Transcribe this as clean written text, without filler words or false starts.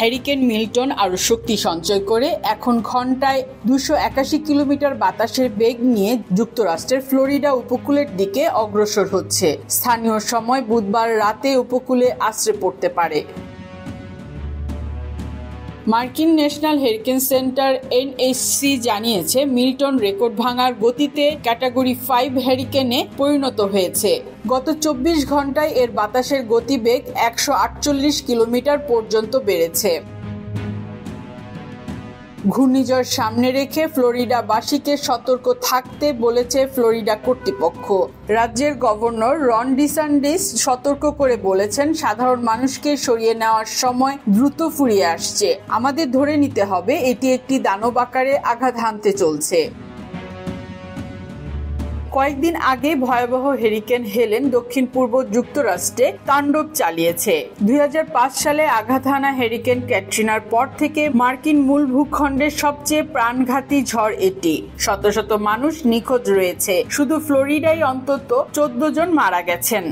Hurricane Milton আরও শক্তি সঞ্চয় করে এখন ঘন্টায় 281 কিলোমিটার বাতাসের বেগ নিয়ে যুক্তরাষ্ট্রের ফ্লোরিডা উপকূলের দিকে অগ্রসর হচ্ছে। স্থানীয় সময় বুধবার রাতে উপকূলে আছড়ে পড়তে পারে। মার্কিন ন্যাশনাল হ্যারিকেন সেন্টার এনএইচসি জানিয়েছে মিল্টন রেকর্ড ভাঙার গতিতে ক্যাটাগরি 5 হ্যারিকেনে পরিণত হয়েছে। গত 24 ঘন্টায় এর বাতাসের গতিবেগ 148 কিলোমিটার পর্যন্ত বেড়েছে। ঘূর্ণিঝড় সামনে রেখে ফ্লোরিডাবাসীকে সতর্ক থাকতে বলেছে ফ্লোরিডা কর্তৃপক্ষ। রাজ্যের গভর্নর রন ডিসান্টিস সতর্ক করে বলেছেন, সাধারণ মানুষকে সরিয়ে নেওয়ার সময় দ্রুত ফুরিয়ে আসছে। আমাদের ধরে নিতে হবে এটি একটি দানব আকারে আঘাত হানতে চলছে। কয়েকদিন আগে ভয়াবহ হ্যারিকেন হেলেন দক্ষিণ পূর্ব যুক্তরাষ্ট্রে তাণ্ডব চালিয়েছে। 2005 সালে আঘাত হানা হ্যারিকেন ক্যাটরিনার পর থেকে মার্কিন মূল ভূখণ্ডের সবচেয়ে প্রাণঘাতী ঝড় এটি। শত শত মানুষ নিখোঁজ রয়েছে। শুধু ফ্লোরিডায় অন্তত 14 জন মারা গেছেন।